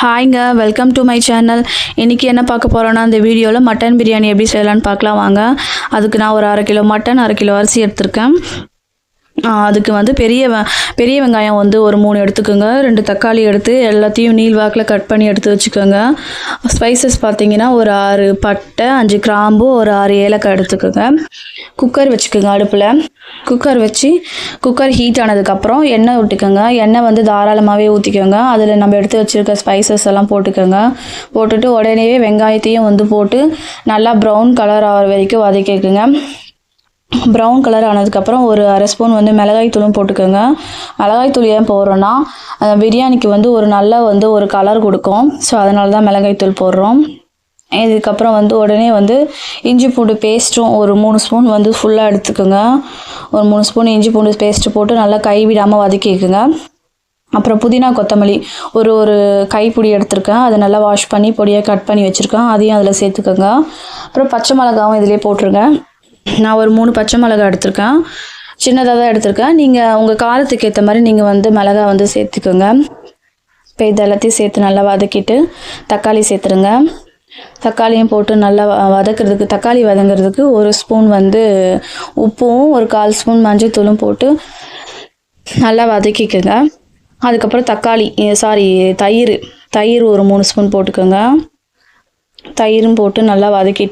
ஹாய்ங்க, welcome to my channel. இன்றைக்கி என்ன பார்க்க போகிறோன்னா, இந்த வீடியோவில் மட்டன் பிரியாணி எப்படி செய்யலான்னு பார்க்கலாம் வாங்க. அதுக்கு நான் ஒரு 1/2 கிலோ மட்டன், 1/2 கிலோ அரிசி எடுத்திருக்கேன். அதுக்கு வந்து பெரிய வெங்காயம் வந்து ஒரு 3 எடுத்துக்கோங்க. 2 தக்காளி எடுத்து எல்லாத்தையும் நீள் வாக்கில் கட் பண்ணி எடுத்து வச்சுக்கோங்க. ஸ்பைசஸ் பார்த்தீங்கன்னா ஒரு 6 பட்டை, 5 கிராம்பு, ஒரு 6 ஏலக்காய் எடுத்துக்கோங்க. குக்கர் வச்சுக்கோங்க. அடுப்பில் குக்கர் வச்சு குக்கர் ஹீட் ஆனதுக்கப்புறம் எண்ணெய் விட்டுக்கோங்க. எண்ணெய் வந்து தாராளமாகவே ஊற்றிக்கோங்க. அதில் நம்ம எடுத்து வச்சுருக்க ஸ்பைசஸ் எல்லாம் போட்டுக்கோங்க. போட்டுட்டு உடனே வெங்காயத்தையும் வந்து போட்டு நல்லா ப்ரௌன் கலர் ஆகிற வரைக்கும் வதக்கிக்கோங்க. ப்ரௌன் கலர் ஆனதுக்கப்புறம் ஒரு 1/2 ஸ்பூன் வந்து மிளகாய் தூளும் போட்டுக்கோங்க. மிளகாய் தூள் ஏன் போடுறோன்னா பிரியாணிக்கு வந்து ஒரு நல்ல வந்து ஒரு கலர் கொடுக்கும். ஸோ அதனால தான் மிளகாய் தூள் போடுறோம். இதுக்கப்புறம் வந்து உடனே வந்து இஞ்சி பூண்டு பேஸ்ட்டும் ஒரு 3 ஸ்பூன் வந்து ஃபுல்லாக எடுத்துக்கோங்க. ஒரு 3 ஸ்பூன் இஞ்சி பூண்டு பேஸ்ட்டு போட்டு நல்லா கை விடாமல் வதக்கிக்கோங்க. அப்புறம் புதினா கொத்தமல்லி ஒரு கைப்பிடி எடுத்திருக்கேன். அதை நல்லா வாஷ் பண்ணி பொடியாக கட் பண்ணி வச்சுருக்கேன். அதையும் அதில் சேர்த்துக்கோங்க. அப்புறம் பச்சை மிளகாவும் இதிலே போட்டுருங்க. நான் ஒரு 3 பச்சை மிளகாய் எடுத்திருக்கேன். சின்னதாக தான் எடுத்திருக்கேன். நீங்கள் உங்கள் காரத்துக்கு ஏற்ற மாதிரி நீங்கள் வந்து மிளகாய் வந்து சேர்த்துக்கோங்க. இப்போ இது எல்லாத்தையும் சேர்த்து நல்லா வதக்கிட்டு தக்காளி சேர்த்துருங்க. தக்காளியும் போட்டு நல்லா வதக்கிறதுக்கு, தக்காளி வதங்கிறதுக்கு 1 ஸ்பூன் வந்து உப்பும் ஒரு 1/4 ஸ்பூன் மஞ்சள் தூளும் போட்டு நல்லா வதக்கிக்கோங்க. அதுக்கப்புறம் தயிர் ஒரு 3 ஸ்பூன் போட்டுக்கோங்க. தயிரும் போட்டு நல்லா வதக்கி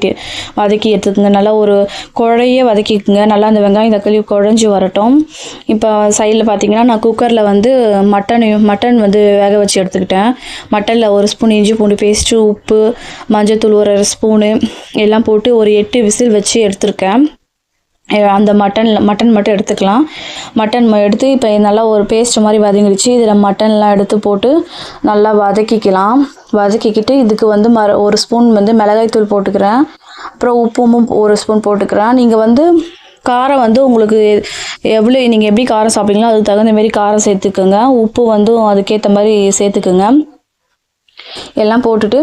எடுத்துக்கோங்க. நல்லா ஒரு குழைய வதக்கிக்குங்க. நல்லா அந்த வெங்காயம் தக்காளி குழஞ்சி வரட்டும். இப்போ சைடில் பார்த்தீங்கன்னா நான் குக்கரில் வந்து மட்டன் வந்து வேக வச்சு எடுத்துக்கிட்டேன். மட்டனில் 1 ஸ்பூன் இஞ்சி பூண்டு பேஸ்ட்டு, உப்பு, மஞ்சத்தூள் ஒரு 1/2 ஸ்பூனு எல்லாம் போட்டு ஒரு 8 விசில் வச்சு எடுத்திருக்கேன். அந்த மட்டன் மட்டும் எடுத்துக்கலாம். மட்டன் எடுத்து இப்போ நல்லா ஒரு பேஸ்ட் மாதிரி வதங்கிடுச்சு. இதில் மட்டன்லாம் எடுத்து போட்டு நல்லா வதக்கிக்கிட்டு இதுக்கு வந்து 1 ஸ்பூன் வந்து மிளகாய் தூள் போட்டுக்கிறேன். அப்புறம் உப்பும் 1 ஸ்பூன் போட்டுக்கிறேன். நீங்கள் வந்து காரம் வந்து உங்களுக்கு நீங்கள் எப்படி காரம் சாப்பிட்றீங்களோ அதுக்கு தகுந்த மாதிரி காரம் சேர்த்துக்குங்க. உப்பு வந்து அதுக்கேற்ற மாதிரி சேர்த்துக்குங்க. எல்லாம் போட்டுட்டு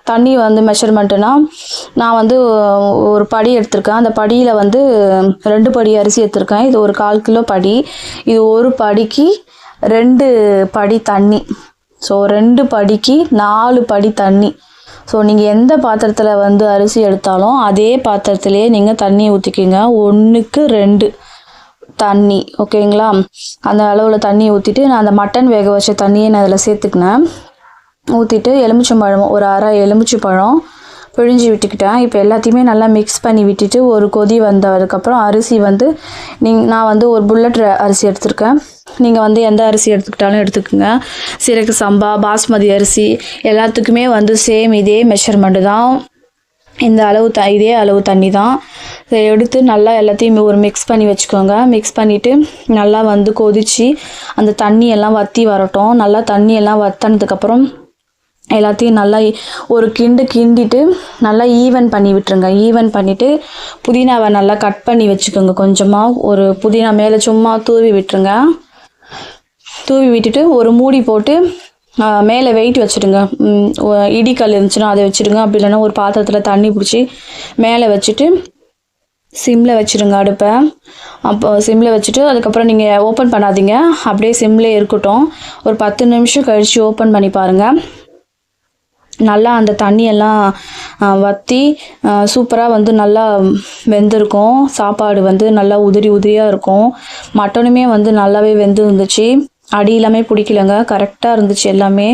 தண்ணி வந்து மெஷர்மெண்ட்டுனா நான் வந்து ஒரு படி எடுத்திருக்கேன். அந்த படியில் வந்து 2 படி அரிசி எடுத்திருக்கேன். இது ஒரு 1/4 கிலோ படி. இது ஒரு படிக்கு 2 படி தண்ணி. ஸோ 2 படிக்கு 4 படி தண்ணி. ஸோ நீங்கள் எந்த பாத்திரத்தில் வந்து அரிசி எடுத்தாலும் அதே பாத்திரத்துலேயே நீங்கள் தண்ணி ஊற்றிக்கிங்க. 1க்கு 2 தண்ணி, ஓகேங்களா? அந்த அளவில் தண்ணி ஊற்றிட்டு நான் அந்த மட்டன் வேக வச்ச தண்ணியை நான் அதில் சேர்த்துக்கினேன். ஊற்றிட்டு எலுமிச்சம்பழம் ஒரு 1/2 எலுமிச்சம்பழம் பிழிஞ்சு விட்டுக்கிட்டேன். இப்போ எல்லாத்தையுமே நல்லா மிக்ஸ் பண்ணி விட்டுட்டு ஒரு கொதி வந்ததுக்கப்புறம் அரிசி வந்து நான் வந்து ஒரு புல்லட் அரிசி எடுத்திருக்கேன். நீங்கள் வந்து எந்த அரிசி எடுத்துக்கிட்டாலும் எடுத்துக்கோங்க. சீரக சம்பா, பாஸ்மதி அரிசி எல்லாத்துக்குமே வந்து சேம் இதே மெஷர்மெண்ட்டு தான். இதே அளவு தண்ணி தான். இதை எடுத்து நல்லா எல்லாத்தையும் ஒரு மிக்ஸ் பண்ணி வச்சுக்கோங்க. மிக்ஸ் பண்ணிவிட்டு நல்லா வந்து கொதித்து அந்த தண்ணியெல்லாம் வற்றி வரட்டும். நல்லா தண்ணியெல்லாம் வற்றினதுக்கப்புறம் எல்லாத்தையும் நல்லா ஒரு கிண்டிட்டு நல்லா ஈவன் பண்ணி விட்டுருங்க. ஈவன் பண்ணிவிட்டு புதினாவை நல்லா கட் பண்ணி வச்சுக்கோங்க. கொஞ்சமாக ஒரு புதினா மேலே சும்மா தூவி விட்டுருங்க. தூவி விட்டுட்டு ஒரு மூடி போட்டு மேலே வெயிட் வச்சுடுங்க. இடிக்கல் இருந்துச்சுன்னா அதை வச்சுடுங்க. அப்படி இல்லைன்னா ஒரு பாத்திரத்தில் தண்ணி பிடிச்சி மேலே வச்சுட்டு சிம்மில் வச்சுடுங்க அடுப்பை. அப்போ சிம்மில் வச்சுட்டு அதுக்கப்புறம் நீங்கள் ஓப்பன் பண்ணாதீங்க. அப்படியே சிம்மில் இருக்கட்டும். ஒரு 10 நிமிஷம் கழித்து ஓப்பன் பண்ணி பாருங்கள். நல்லா அந்த தண்ணியெல்லாம் வற்றி சூப்பராக வந்து நல்லா வெந்திருக்கும். சாப்பாடு வந்து நல்லா உதிரியாக இருக்கும். மட்டனுமே வந்து நல்லாவே வெந்து இருந்துச்சு. அடி எல்லாமே பிடிக்கலங்க, கரெக்டாக இருந்துச்சு எல்லாமே.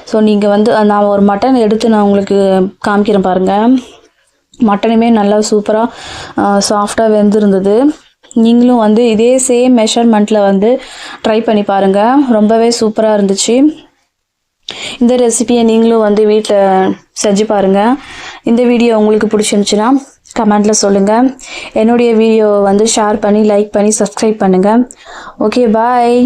ஸோ நீங்கள் வந்து நான் ஒரு மட்டன் எடுத்து நான் உங்களுக்கு காமிக்கிறேன் பாருங்கள். மட்டனுமே நல்லா சூப்பராக சாஃப்டாக வெந்திருந்தது. நீங்களும் வந்து இதே சேம் மெஷர்மெண்ட்டில் வந்து ட்ரை பண்ணி பாருங்கள். ரொம்பவே சூப்பராக இருந்துச்சு. இந்த ரெசிபியை நீங்களும் வந்து வீட்டில் செஞ்சு பாருங்கள். இந்த வீடியோ உங்களுக்கு பிடிச்சிருந்துச்சுன்னா கமெண்ட்டில் சொல்லுங்கள். என்னுடைய வீடியோவை வந்து ஷேர் பண்ணி, லைக் பண்ணி, சப்ஸ்கிரைப் பண்ணுங்கள். ஓகே, பாய்.